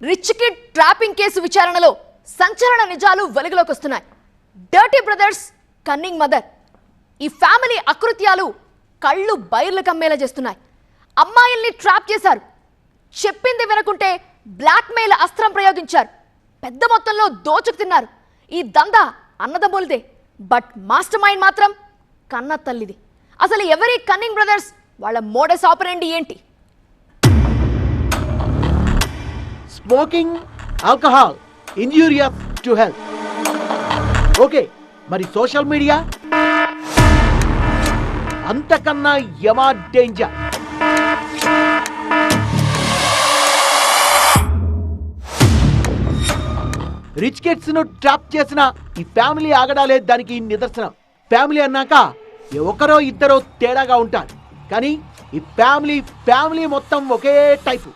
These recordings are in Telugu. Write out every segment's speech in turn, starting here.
రిచ్ కిడ్ ట్రాపింగ్ కేసు విచారణలో సంచలన నిజాలు వెలుగులోకి వస్తున్నాయి. డర్టీ బ్రదర్స్ కన్నింగ్ మదర్, ఈ ఫ్యామిలీ అకృత్యాలు కళ్ళు బైర్లు కమ్మేలా చేస్తున్నాయి. అమ్మాయిల్ని ట్రాప్ చేశారు, చెప్పింది వినకుంటే బ్లాక్మెయిల్ అస్త్రం ప్రయోగించారు, పెద్ద మొత్తంలో దోచుకు తిన్నారు. ఈ దందా అన్నదమ్ములదే, బట్ మాస్టర్ మైండ్ మాత్రం కన్న తల్లిది. అసలు ఎవరి కన్నింగ్ బ్రదర్స్, వాళ్ళ మోడస్ ఆపరెండి ఏంటి? Smoking, alcohol injurious to health. Okay, మరి సోషల్ మీడియా అంతకన్నా యమా డేంజర్. రిచ్ కిడ్స్ ను ట్రాప్ చేసిన ఈ ఫ్యామిలీ ఆగడాలే దానికి నిదర్శనం. ఫ్యామిలీ అన్నాక ఒకరో ఇద్దరో తేడాగా ఉంటారు, కానీ ఈ ఫ్యామిలీ మొత్తం ఒకే టైపు.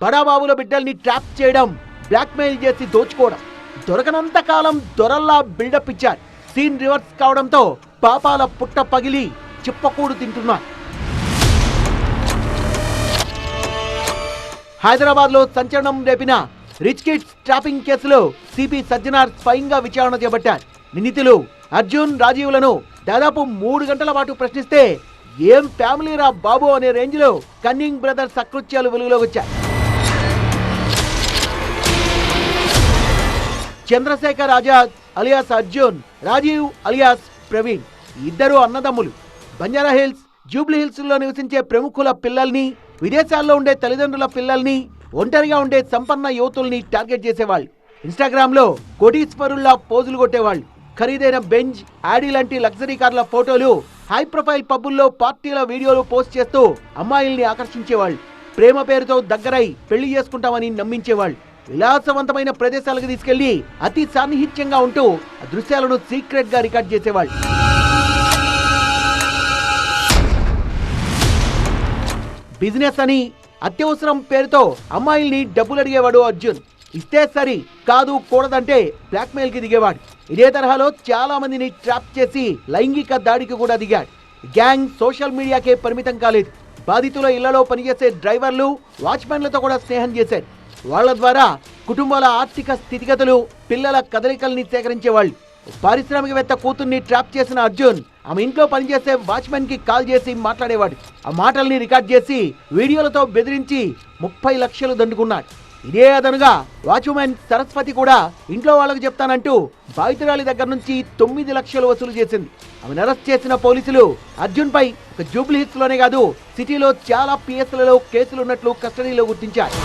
బడాబాబుల బిడ్డల్ని ట్రాప్ చేయడం, బ్లాక్మెయిల్ చేసి దోచుకోవడం, దొరకనంత కాలం దొరల్లా బిల్డప్ ఇచ్చారు. సీన్ రివర్స్ కావడంతో పాపాల పుట్ట పగిలి చిప్పకూడు తింటున్నారు. హైదరాబాద్ లో సంచలనం రేపిన రిచ్ కిడ్స్ ట్రాపింగ్ కేసులో సిపి సజ్జనార్ స్వయంగా విచారణ చేపట్టారు. నిందితులు అర్జున్, రాజీవ్లను దాదాపు 3 గంటల పాటు ప్రశ్నిస్తే ఏం ఫ్యామిలీ రా బాబు అనే రేంజ్ లో కన్నింగ్ బ్రదర్స్ అకృత్యాలు వెలుగులోకి వచ్చాయి. చంద్రశేఖర్ ఆజాద్ అలియాస్ అర్జున్, రాజీవ్ అలియాస్ ప్రవీణ్, ఇద్దరు అన్నదమ్ములు. బంజారా హిల్స్, జూబ్లీ హిల్స్ లో నివసించే ప్రముఖుల పిల్లల్ని, విదేశాల్లో ఉండే తల్లిదండ్రుల పిల్లల్ని, ఒంటరిగా ఉండే సంపన్న యువతుల్ని టార్గెట్ చేసేవాళ్ళు. ఇన్స్టాగ్రామ్ లో కోటీశ్వరుల్లా పోజులు కొట్టేవాళ్ళు. ఖరీదైన బెంజ్, ఆడీ లాంటి లగ్జరీ కార్ల ఫోటోలు, హై ప్రొఫైల్ పబ్బుల్లో పార్టీల వీడియోలు పోస్ట్ చేస్తూ అమ్మాయిల్ని ఆకర్షించేవాళ్ళు. ప్రేమ పేరుతో దగ్గరై పెళ్లి చేసుకుంటామని నమ్మించేవాళ్ళు. విలాసవంతమైన ప్రదేశాలకు తీసుకెళ్లి అతి సాన్నిహిత్యంగా ఉంటూ ఆ దృశ్యాలను సీక్రెట్ గా రికార్డ్ చేసేవాళ్ళు. బిజినెస్ అని అత్యవసరం పేరుతో అమ్మాయిల్ని డబ్బులు అడిగేవాడు అర్జున్. ఇస్తే సరి, కాదు కూడదంటే బ్లాక్మెయిల్ కి దిగేవాడు. ఇదే తరహాలో చాలా మందిని ట్రాప్ చేసి లైంగిక దాడికి కూడా దిగాడు. గ్యాంగ్ సోషల్ మీడియాకే పరిమితం కాలేదు. బాధితుల ఇళ్లలో పనిచేసే డ్రైవర్లు, వాచ్మెన్లతో కూడా స్నేహం చేశారు. వాళ్ల ద్వారా కుటుంబాల ఆర్థిక స్థితిగతులు, పిల్లల కదలికల్ని సేకరించేవాళ్ళు. పారిశ్రామికవేత్త కూతుర్ని ట్రాప్ చేసిన అర్జున్ ఆమె ఇంట్లో పనిచేసే వాచ్మెన్ కి కాల్ చేసి మాట్లాడేవాడు. ఆ మాటల్ని రికార్డ్ చేసి వీడియోలతో బెదిరించి 30 లక్షలు దండుకున్నాడు. ఇదే అదనుగా వాచ్మెన్ సరస్వతి కూడా ఇంట్లో వాళ్ళకు చెప్తానంటూ బాధితురాలి దగ్గర నుంచి 9 లక్షలు వసూలు చేసింది. ఆమెను అరెస్ట్ చేసిన పోలీసులు అర్జున్ పై ఒక జూబ్లీ హిల్స్ లోనే కాదు, సిటీలో చాలా పిఎస్లలో కేసులున్నట్లు కస్టడీలో గుర్తించారు.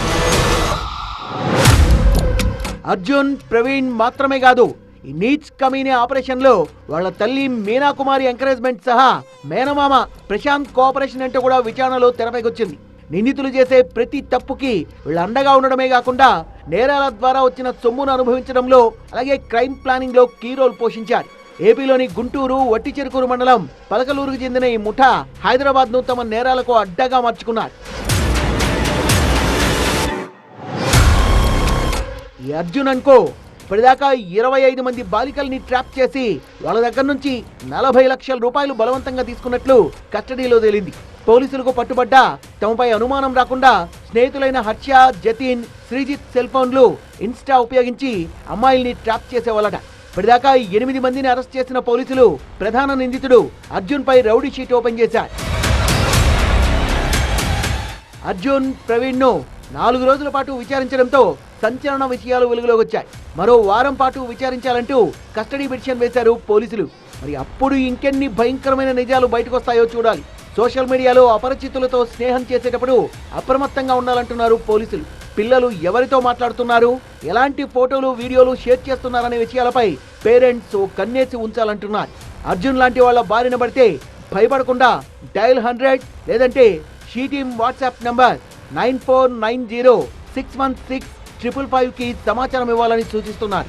అర్జున్, ప్రవీణ్ మాత్రమే కాదు, ఈ నీచ్ కమీనే ఆపరేషన్ లో వాళ్ళ తల్లి మీనాకుమారి ఎంకరేజ్మెంట్ సహా మేనమామ ప్రశాంత్ కోఆపరేషన్ అంటే కూడా విచారణలో తెరపైకొచ్చింది. నిందితులు చేసే ప్రతి తప్పుకి వీళ్ళు అండగా ఉండడమే కాకుండా నేరాల ద్వారా వచ్చిన సొమ్మును అనుభవించడంలో, అలాగే క్రైమ్ ప్లానింగ్ లో కీ రోల్ పోషించారు. ఏపీలోని గుంటూరు, వట్టిచెరుకూరు మండలం పలకలూరుకు చెందిన ఈ ముఠా హైదరాబాద్ ను తమ నేరాలకు అడ్డగా మార్చుకున్నారు. ఈ అర్జున్ అనుకో ఇప్పటిదాకా 25 మంది బాలికల్ని ట్రాప్ చేసి వాళ్ళ దగ్గర నుంచి 40 లక్షల రూపాయలు బలవంతంగా తీసుకున్నట్లు కస్టడీలో తేలింది. పోలీసులకు పట్టుబడ్డా తమపై అనుమానం రాకుండా స్నేహితులైన హర్ష, జతిన్, శ్రీజిత్ సెల్ ఫోన్లు, ఇన్స్టా ఉపయోగించి అమ్మాయిల్ని ట్రాప్ చేసేవాళ్ళట. ఇప్పటిదాకా 8 మందిని అరెస్ట్ చేసిన పోలీసులు ప్రధాన నిందితుడు అర్జున్ పై రౌడీ షీట్ ఓపెన్ చేశారు. అర్జున్, ప్రవీణ్ ను 4 రోజుల పాటు విచారించడంతో సంచలన విషయాలు వెలుగులోకి వచ్చాయి. మరో వారం పాటు విచారించాలంటూ కస్టడీ పిటిషన్ వేశారు పోలీసులు. మరి అప్పుడు ఇంకెన్ని భయంకరమైన నిజాలు బయటకు వస్తాయో చూడాలి. సోషల్ మీడియాలో అపరిచితులతో స్నేహం చేసేటప్పుడు అప్రమత్తంగా ఉండాలంటున్నారు పోలీసులు. పిల్లలు ఎవరితో మాట్లాడుతున్నారు, ఎలాంటి ఫోటోలు, వీడియోలు షేర్ చేస్తున్నారనే విషయాలపై పేరెంట్స్ కన్నేసి ఉంచాలంటున్నారు. అర్జున్ లాంటి వాళ్ళ బారిన పడితే భయపడకుండా డయల్ 100 లేదంటే షీ టీమ్ వాట్సాప్ నంబర్ 9490616555కి సమాచారం ఇవ్వాలని సూచిస్తున్నారు.